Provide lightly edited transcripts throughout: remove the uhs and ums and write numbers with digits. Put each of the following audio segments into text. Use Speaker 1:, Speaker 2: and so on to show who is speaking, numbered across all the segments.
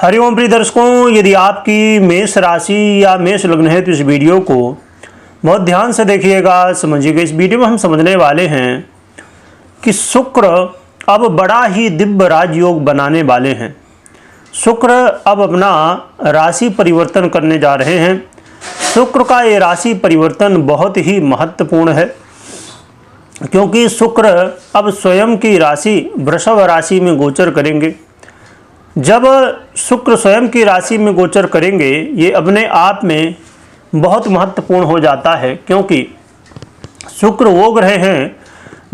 Speaker 1: हरिओम प्रिय दर्शकों, यदि आपकी मेष राशि या मेष लग्न है तो इस वीडियो को बहुत ध्यान से देखिएगा, समझिएगा। इस वीडियो में हम समझने वाले हैं कि शुक्र अब बड़ा ही दिव्य राजयोग बनाने वाले हैं। शुक्र अब अपना राशि परिवर्तन करने जा रहे हैं। शुक्र का ये राशि परिवर्तन बहुत ही महत्वपूर्ण है, क्योंकि शुक्र अब स्वयं की राशि वृषभ राशि में गोचर करेंगे। जब शुक्र स्वयं की राशि में गोचर करेंगे, ये अपने आप में बहुत महत्वपूर्ण हो जाता है, क्योंकि शुक्र वो ग्रह हैं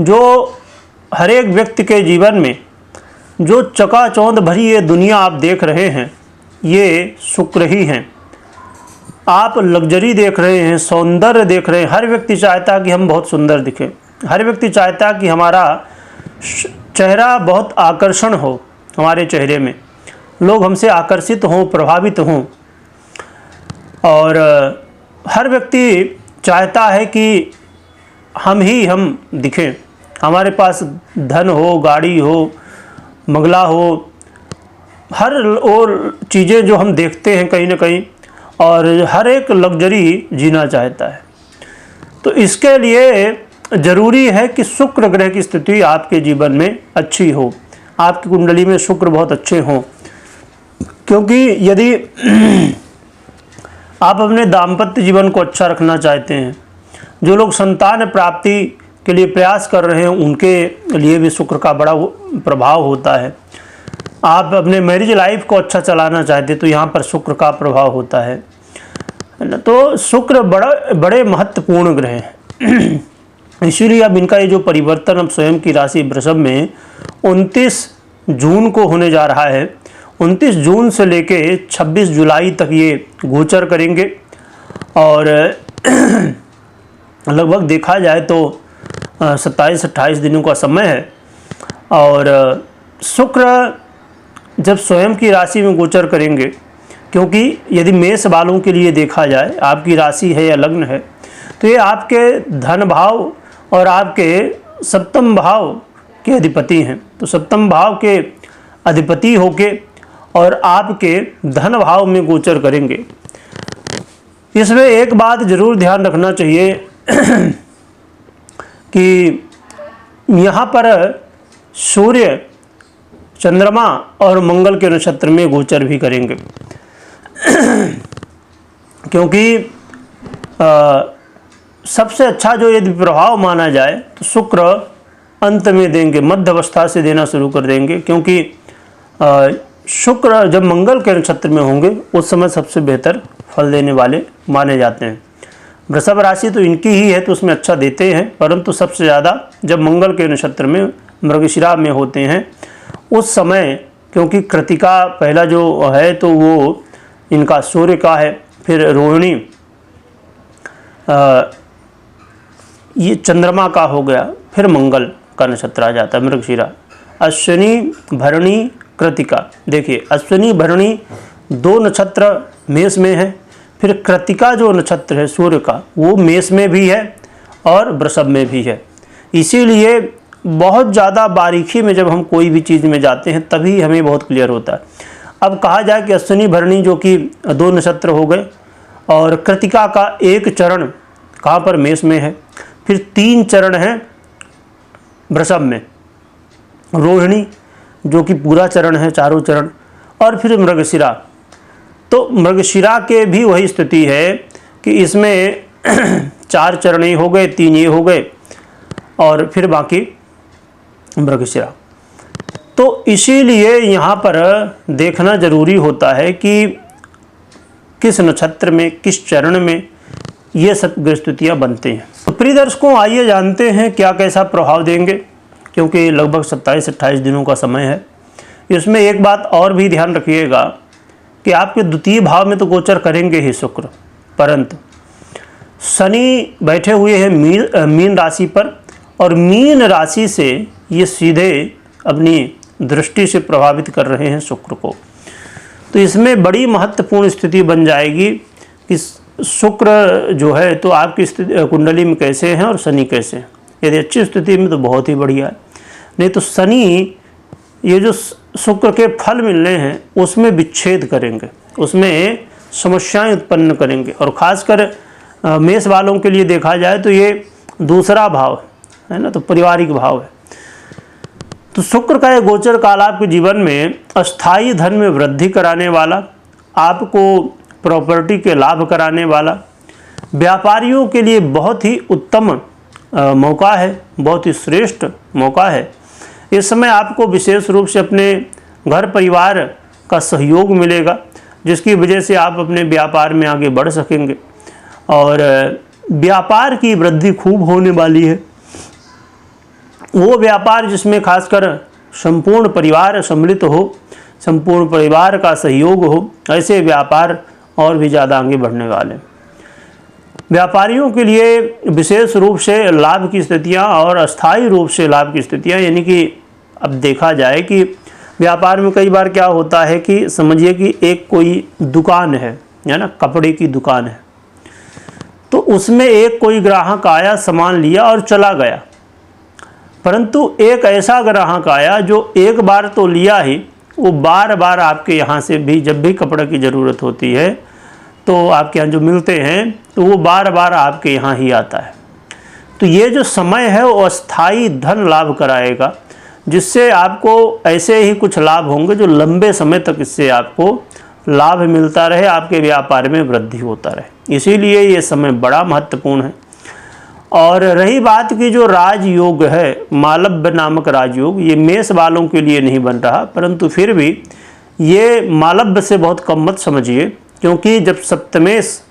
Speaker 1: जो हर एक व्यक्ति के जीवन में जो चकाचौंध भरी ये दुनिया आप देख रहे हैं, ये शुक्र ही हैं। आप लग्जरी देख रहे हैं, सौंदर्य देख रहे हैं। हर व्यक्ति चाहता है कि हम बहुत सुंदर दिखें। हर व्यक्ति चाहता है कि हमारा चेहरा बहुत आकर्षण हो, हमारे चेहरे में लोग हमसे आकर्षित हों, प्रभावित हों। और हर व्यक्ति चाहता है कि हम दिखें, हमारे पास धन हो, गाड़ी हो, बंगला हो, हर और चीज़ें जो हम देखते हैं कहीं ना कहीं, और हर एक लग्जरी जीना चाहता है। तो इसके लिए ज़रूरी है कि शुक्र ग्रह की स्थिति आपके जीवन में अच्छी हो, आपकी कुंडली में शुक्र बहुत अच्छे हों। क्योंकि यदि आप अपने दाम्पत्य जीवन को अच्छा रखना चाहते हैं, जो लोग संतान प्राप्ति के लिए प्रयास कर रहे हैं, उनके लिए भी शुक्र का बड़ा प्रभाव होता है। आप अपने मैरिज लाइफ को अच्छा चलाना चाहते हैं तो यहाँ पर शुक्र का प्रभाव होता है ना। तो शुक्र बड़े महत्वपूर्ण ग्रह हैं। इसीलिए अब इनका ये जो परिवर्तन अब स्वयं की राशि वृषभ में 29 जून को होने जा रहा है। 29 जून से लेके 26 जुलाई तक ये गोचर करेंगे, और लगभग देखा जाए तो 27-28 दिनों का समय है। और शुक्र जब स्वयं की राशि में गोचर करेंगे, क्योंकि यदि मेष वालों के लिए देखा जाए, आपकी राशि है या लग्न है, तो ये आपके धन भाव और आपके सप्तम भाव के अधिपति हैं। तो सप्तम भाव के अधिपति होके और आपके धन भाव में गोचर करेंगे। इसमें एक बात जरूर ध्यान रखना चाहिए कि यहाँ पर सूर्य, चंद्रमा और मंगल के नक्षत्र में गोचर भी करेंगे। क्योंकि सबसे अच्छा जो यदि प्रभाव माना जाए तो शुक्र अंत में देंगे, मध्य अवस्था से देना शुरू कर देंगे। क्योंकि शुक्र जब मंगल के नक्षत्र में होंगे उस समय सबसे बेहतर फल देने वाले माने जाते हैं। वृषभ राशि तो इनकी ही है तो उसमें अच्छा देते हैं, परंतु सबसे ज़्यादा जब मंगल के नक्षत्र में मृगशिरा में होते हैं उस समय, क्योंकि कृतिका पहला जो है तो वो इनका सूर्य का है, फिर रोहिणी ये चंद्रमा का हो गया, फिर मंगल का नक्षत्र आ जाता है मृगशिरा। अश्विनी, भरणी, कृतिका। देखिए अश्विनी भरणी 2 नक्षत्र मेष में है, फिर कृतिका जो नक्षत्र है सूर्य का वो मेष में भी है और वृषभ में भी है। इसीलिए बहुत ज़्यादा बारीकी में जब हम कोई भी चीज़ में जाते हैं तभी हमें बहुत क्लियर होता है। अब कहा जाए कि अश्विनी भरणी जो कि 2 नक्षत्र हो गए, और कृतिका का 1 चरण कहाँ पर मेष में है, फिर 3 चरण हैं वृषभ में, रोहिणी जो कि पूरा चरण है, 4 चरण, और फिर मृगशिरा। तो मृगशिरा के भी वही स्थिति है कि इसमें 4 चरण ही हो गए, 3 ये हो गए, और फिर बाकी मृगशिरा। तो इसीलिए यहाँ पर देखना जरूरी होता है कि किस नक्षत्र में, किस चरण में ये सब ग्रहस्थितियाँ बनते हैं। तो प्रिय दर्शकों, आइए जानते हैं क्या कैसा प्रभाव देंगे, क्योंकि लगभग 27-28 दिनों का समय है। इसमें एक बात और भी ध्यान रखिएगा कि आपके द्वितीय भाव में तो गोचर करेंगे ही शुक्र, परंतु शनि बैठे हुए हैं मीन राशि पर, और मीन राशि से ये सीधे अपनी दृष्टि से प्रभावित कर रहे हैं शुक्र को। तो इसमें बड़ी महत्वपूर्ण स्थिति बन जाएगी कि शुक्र जो है तो आपकी कुंडली में कैसे हैं और शनि कैसे हैं। यदि अच्छी स्थिति में तो बहुत ही बढ़िया है, नहीं तो शनि ये जो शुक्र के फल मिलने हैं उसमें विच्छेद करेंगे, उसमें समस्याएं उत्पन्न करेंगे। और ख़ासकर मेष वालों के लिए देखा जाए तो ये दूसरा भाव है ना, तो पारिवारिक भाव है। तो शुक्र का ये गोचर काल आपके जीवन में अस्थायी धन में वृद्धि कराने वाला, आपको प्रॉपर्टी के लाभ कराने वाला, व्यापारियों के लिए बहुत ही उत्तम मौका है, बहुत ही श्रेष्ठ मौका है। इस समय आपको विशेष रूप से अपने घर परिवार का सहयोग मिलेगा, जिसकी वजह से आप अपने व्यापार में आगे बढ़ सकेंगे और व्यापार की वृद्धि खूब होने वाली है। वो व्यापार जिसमें खासकर संपूर्ण परिवार सम्मिलित हो, संपूर्ण परिवार का सहयोग हो, ऐसे व्यापार और भी ज़्यादा आगे बढ़ने वाले। व्यापारियों के लिए विशेष रूप से लाभ की स्थितियां और अस्थायी रूप से लाभ की स्थितियां, यानी कि अब देखा जाए कि व्यापार में कई बार क्या होता है कि समझिए कि एक कोई दुकान है ना, कपड़े की दुकान है, तो उसमें एक कोई ग्राहक आया, सामान लिया और चला गया। परंतु एक ऐसा ग्राहक आया जो एक बार तो लिया ही, वो बार बार आपके यहाँ से भी जब भी कपड़े की ज़रूरत होती है तो आपके यहाँ जो मिलते हैं तो वो बार बार आपके यहाँ ही आता है। तो ये जो समय है वो अस्थायी धन लाभ कराएगा, जिससे आपको ऐसे ही कुछ लाभ होंगे जो लंबे समय तक इससे आपको लाभ मिलता रहे, आपके व्यापार में वृद्धि होता रहे। इसीलिए ये समय बड़ा महत्वपूर्ण है। और रही बात की जो राजयोग है, मालव्य नामक राजयोग, ये मेष वालों के लिए नहीं बन रहा, परंतु फिर भी ये मालव्य से बहुत कम मत समझिए, क्योंकि जब सप्तमेश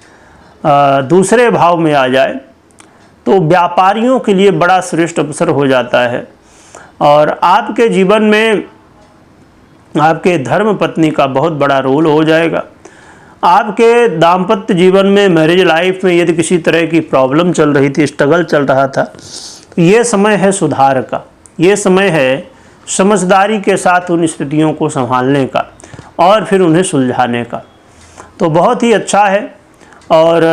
Speaker 1: दूसरे भाव में आ जाए तो व्यापारियों के लिए बड़ा श्रेष्ठ अवसर हो जाता है। और आपके जीवन में आपके धर्म पत्नी का बहुत बड़ा रोल हो जाएगा। आपके दाम्पत्य जीवन में, मैरिज लाइफ में यदि किसी तरह की प्रॉब्लम चल रही थी, स्ट्रगल चल रहा था, तो ये समय है सुधार का, ये समय है समझदारी के साथ उन स्थितियों को संभालने का और फिर उन्हें सुलझाने का। तो बहुत ही अच्छा है। और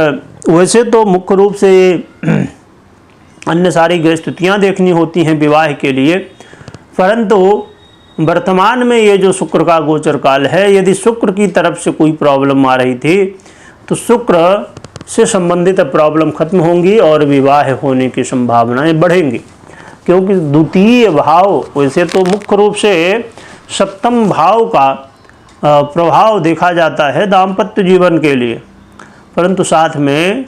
Speaker 1: वैसे तो मुख्य रूप से अन्य सारी ग्रह स्थितियाँ देखनी होती हैं विवाह के लिए, परंतु वर्तमान में ये जो शुक्र का गोचर काल है, यदि शुक्र की तरफ से कोई प्रॉब्लम आ रही थी तो शुक्र से संबंधित प्रॉब्लम खत्म होंगी और विवाह होने की संभावनाएं बढ़ेंगी। क्योंकि द्वितीय भाव, वैसे तो मुख्य रूप से सप्तम भाव का प्रभाव देखा जाता है दाम्पत्य जीवन के लिए, परंतु साथ में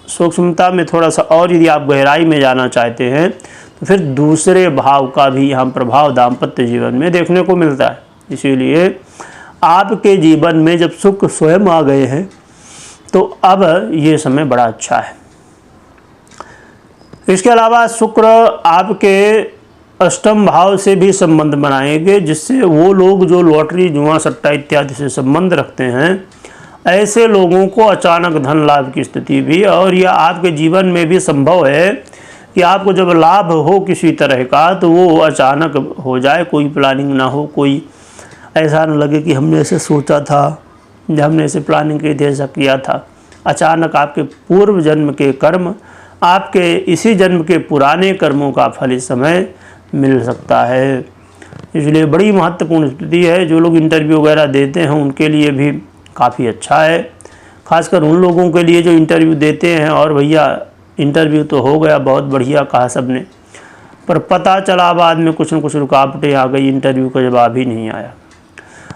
Speaker 1: सूक्ष्मता में थोड़ा सा और यदि आप गहराई में जाना चाहते हैं तो फिर दूसरे भाव का भी यहाँ प्रभाव दाम्पत्य जीवन में देखने को मिलता है। इसीलिए आपके जीवन में जब शुक्र स्वयं आ गए हैं तो अब ये समय बड़ा अच्छा है। इसके अलावा शुक्र आपके अष्टम भाव से भी संबंध बनाएंगे, जिससे वो लोग जो लॉटरी, जुआ, सट्टा इत्यादि से संबंध रखते हैं, ऐसे लोगों को अचानक धन लाभ की स्थिति भी, और यह आपके जीवन में भी संभव है कि आपको जब लाभ हो किसी तरह का तो वो अचानक हो जाए, कोई प्लानिंग ना हो, कोई ऐसा न लगे कि हमने ऐसे सोचा था, जब हमने ऐसे प्लानिंग की थी, ऐसा किया था। अचानक आपके पूर्व जन्म के कर्म, आपके इसी जन्म के पुराने कर्मों का फल इस समय मिल सकता है। इसलिए बड़ी महत्वपूर्ण स्थिति है। जो लोग इंटरव्यू वगैरह देते हैं उनके लिए भी काफ़ी अच्छा है, खासकर उन लोगों के लिए जो इंटरव्यू देते हैं और भैया इंटरव्यू तो हो गया, बहुत बढ़िया कहा सबने, पर पता चला बाद में कुछ न कुछ रुकावटें आ गई, इंटरव्यू का जवाब ही नहीं आया।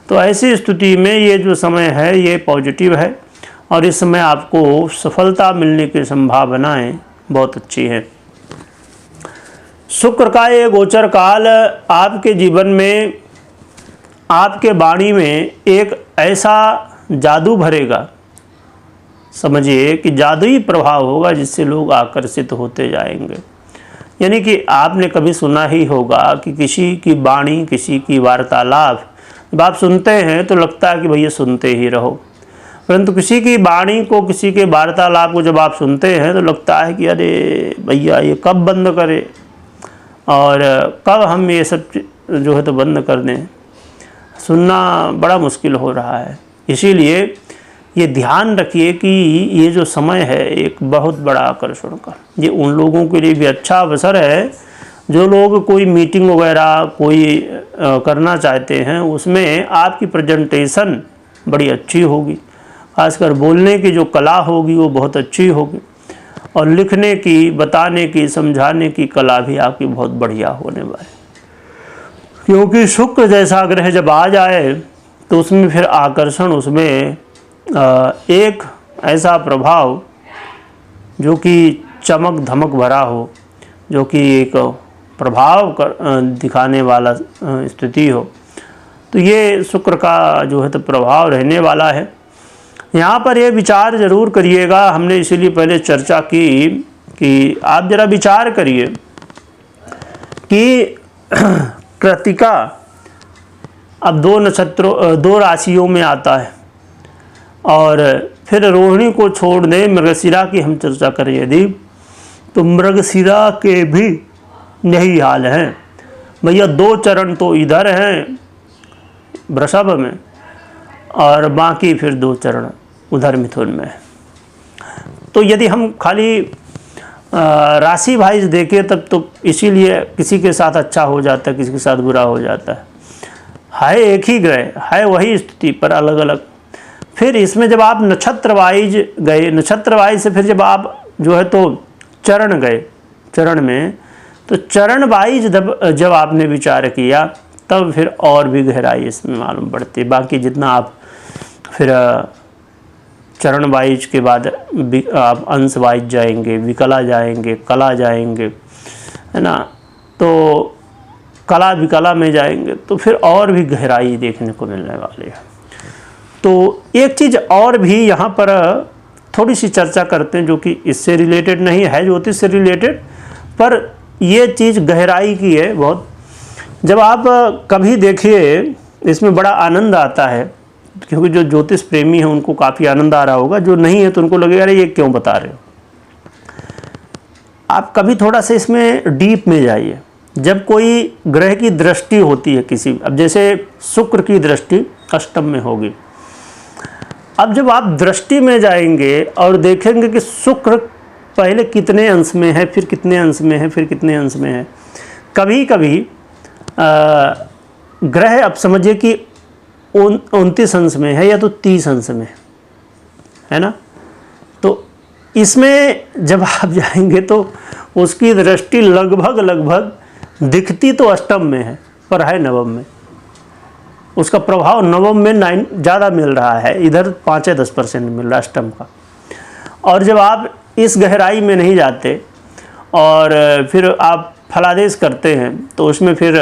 Speaker 1: तो ऐसी स्थिति में ये जो समय है ये पॉजिटिव है और इस समय आपको सफलता मिलने की संभावनाएं बहुत अच्छी हैं। शुक्र का ये गोचर काल आपके जीवन में, आपके वाणी में एक ऐसा जादू भरेगा, समझिए कि जादुई प्रभाव होगा जिससे लोग आकर्षित होते जाएंगे। यानी कि आपने कभी सुना ही होगा कि किसी की वाणी, किसी की वार्तालाप जब आप सुनते हैं तो लगता है कि भैया सुनते ही रहो, परंतु किसी की वाणी को, किसी के वार्तालाप को जब आप सुनते हैं तो लगता है कि अरे भैया ये कब बंद करें और कब हम ये सब जो है तो बंद कर दें। सुनना बड़ा मुश्किल हो रहा है। इसीलिए ये ध्यान रखिए कि ये जो समय है एक बहुत बड़ा आकर्षण का, ये उन लोगों के लिए भी अच्छा अवसर है जो लोग कोई मीटिंग वगैरह कोई करना चाहते हैं उसमें आपकी प्रेजेंटेशन बड़ी अच्छी होगी, खासकर बोलने की जो कला होगी वो बहुत अच्छी होगी, और लिखने की, बताने की, समझाने की कला भी आपकी बहुत बढ़िया होने वाली। क्योंकि शुक्र जैसा ग्रह जब आ जाए तो उसमें फिर आकर्षण, उसमें एक ऐसा प्रभाव जो कि चमक धमक भरा हो, जो कि एक प्रभाव दिखाने वाला स्थिति हो, तो ये शुक्र का जो है तो प्रभाव रहने वाला है। यहाँ पर ये विचार ज़रूर करिएगा, हमने इसीलिए पहले चर्चा की कि आप ज़रा विचार करिए कि कृतिका अब 2 नक्षत्रों 2 राशियों में आता है, और फिर रोहिणी को छोड़ दें, मृगशिरा की हम चर्चा करें यदि, तो मृगशिरा के भी यही हाल है भैया। 2 चरण तो इधर हैं वृषभ में, और बाकी फिर 2 चरण उधर मिथुन में। तो यदि हम खाली राशि वाइज देखें तब तो इसीलिए किसी के साथ अच्छा हो जाता है, किसी के साथ बुरा हो जाता है एक ही ग्रह है, वही स्थिति पर अलग अलग। फिर इसमें जब आप नक्षत्र वाइज गए, नक्षत्र वाइज से फिर जब आप जो है तो चरण गए, चरण में तो चरण वाइज जब आपने विचार किया तब फिर और भी गहराई इसमें मालूम पड़ती है। बाकी जितना आप फिर चरण वाइज के बाद आप अंश वाइज जाएंगे, विकला जाएंगे, कला जाएंगे, है ना, तो कला विकला में जाएंगे तो फिर और भी गहराई देखने को मिलने वाली है। तो एक चीज़ और भी यहाँ पर थोड़ी सी चर्चा करते हैं जो कि इससे रिलेटेड नहीं है, ज्योतिष से रिलेटेड, पर ये चीज़ गहराई की है बहुत। जब आप कभी देखिए इसमें बड़ा आनंद आता है, क्योंकि जो ज्योतिष प्रेमी है उनको काफ़ी आनंद आ रहा होगा, जो नहीं है तो उनको लगेगा अरे ये क्यों बता रहे हो। आप कभी थोड़ा सा इसमें डीप में जाइए। जब कोई ग्रह की दृष्टि होती है किसी, अब जैसे शुक्र की दृष्टि अष्टम में होगी, अब जब आप दृष्टि में जाएंगे और देखेंगे कि शुक्र पहले कितने अंश में है, फिर कितने अंश में है, फिर कितने अंश में है, कभी कभी ग्रह अब समझिए कि 29 अंश में है या तो 30 अंश में है ना। तो इसमें जब आप जाएंगे तो उसकी दृष्टि लगभग दिखती तो अष्टम में है पर है नवम में, उसका प्रभाव नवम में ज़्यादा मिल रहा है, इधर 5-10% मिल रहा है अष्टम का। और जब आप इस गहराई में नहीं जाते और फिर आप फलादेश करते हैं तो उसमें फिर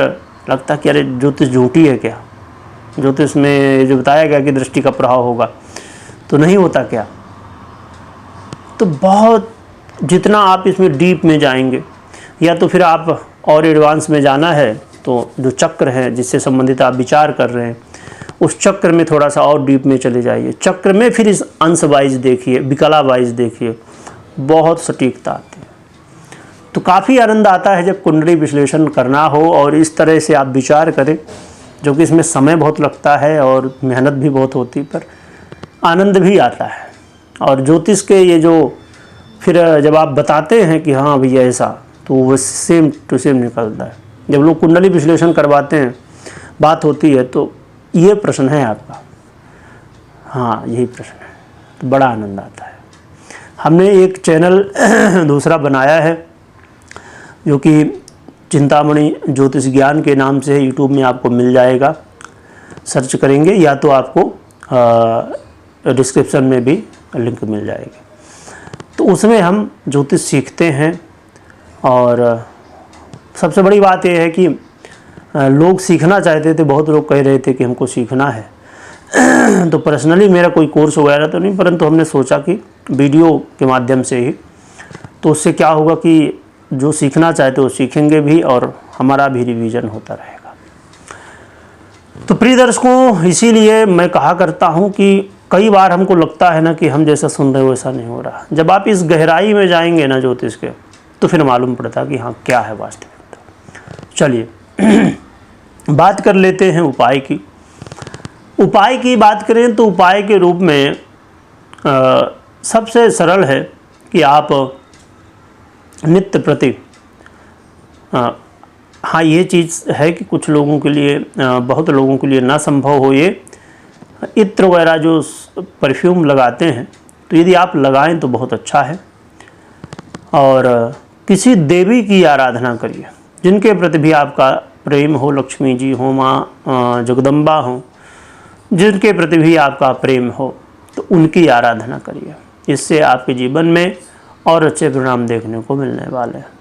Speaker 1: लगता कि अरे ज्योतिष झूठी है क्या, ज्योतिष में जो बताया गया कि दृष्टि का प्रभाव होगा तो नहीं होता क्या। तो बहुत जितना आप इसमें डीप में जाएंगे, या तो फिर आप और एडवांस में जाना है तो जो चक्र है जिससे संबंधित आप विचार कर रहे हैं उस चक्र में थोड़ा सा और डीप में चले जाइए। चक्र में फिर इस अंश वाइज देखिए, विकला वाइज देखिए, बहुत सटीकता आती है। तो काफ़ी आनंद आता है जब कुंडली विश्लेषण करना हो और इस तरह से आप विचार करें, जो कि इसमें समय बहुत लगता है और मेहनत भी बहुत होती, पर आनंद भी आता है। और ज्योतिष के ये जो फिर जब आप बताते हैं कि हाँ भैया ऐसा, तो वो सेम टू सेम निकलता है। जब लोग कुंडली विश्लेषण करवाते हैं, बात होती है, तो ये प्रश्न है आपका, हाँ यही प्रश्न है, तो बड़ा आनंद आता है। हमने एक चैनल दूसरा बनाया है जो कि चिंतामणि ज्योतिष ज्ञान के नाम से यूट्यूब में आपको मिल जाएगा, सर्च करेंगे या तो आपको डिस्क्रिप्शन में भी लिंक मिल जाएगी। तो उसमें हम ज्योतिष सीखते हैं, और सबसे बड़ी बात यह है कि लोग सीखना चाहते थे, बहुत लोग कह रहे थे कि हमको सीखना है। तो पर्सनली मेरा कोई कोर्स वगैरह तो नहीं, परंतु हमने सोचा कि वीडियो के माध्यम से ही, तो उससे क्या होगा कि जो सीखना चाहते वो सीखेंगे भी और हमारा भी रिवीजन होता रहेगा। तो प्रिय दर्शकों, इसीलिए मैं कहा करता हूँ कि कई बार हमको लगता है ना कि हम जैसा सुन रहे हो वैसा नहीं हो रहा। जब आप इस गहराई में जाएंगे ना ज्योतिष के, तो फिर मालूम पड़ता कि हाँ क्या है वास्तविकता। चलिए बात कर लेते हैं उपाय की। उपाय की बात करें तो उपाय के रूप में सबसे सरल है कि आप नित्य प्रति हाँ, ये चीज़ है कि कुछ लोगों के लिए, बहुत लोगों के लिए ना संभव हो ये इत्र वगैरह जो परफ्यूम लगाते हैं, तो यदि आप लगाएं तो बहुत अच्छा है। और किसी देवी की आराधना करिए जिनके प्रति भी आपका प्रेम हो, लक्ष्मी जी हो, माँ जगदम्बा हो, जिनके प्रति भी आपका प्रेम हो, तो उनकी आराधना करिए। इससे आपके जीवन में और अच्छे परिणाम देखने को मिलने वाले हैं।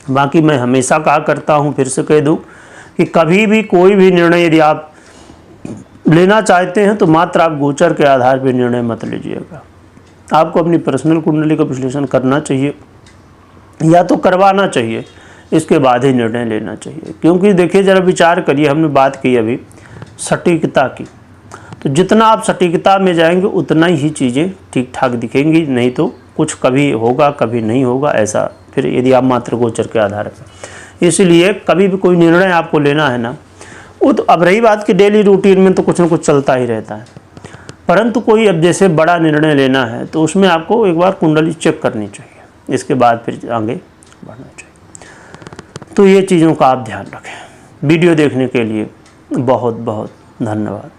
Speaker 1: बाकी मैं हमेशा कहा करता हूँ, फिर से कह दूँ कि कभी भी कोई भी निर्णय यदि आप लेना चाहते हैं तो मात्र आप गोचर के आधार पर निर्णय मत लीजिएगा। आपको अपनी पर्सनल कुंडली का विश्लेषण करना चाहिए या तो करवाना चाहिए, इसके बाद ही निर्णय लेना चाहिए। क्योंकि देखिए, ज़रा विचार करिए, हमने बात की अभी सटीकता की, तो जितना आप सटीकता में जाएंगे उतना ही चीज़ें ठीक ठाक दिखेंगी, नहीं तो कुछ कभी होगा कभी नहीं होगा, ऐसा फिर यदि आप मात्र गोचर के आधार पर। इसलिए कभी भी कोई निर्णय आपको लेना है ना, वो तो अब रही बात कि डेली रूटीन में तो कुछ ना कुछ चलता ही रहता है, परंतु कोई अब जैसे बड़ा निर्णय लेना है तो उसमें आपको एक बार कुंडली चेक करनी चाहिए, इसके बाद फिर आगे बढ़ना चाहिए। तो ये चीज़ों का आप ध्यान रखें। वीडियो देखने के लिए बहुत बहुत धन्यवाद।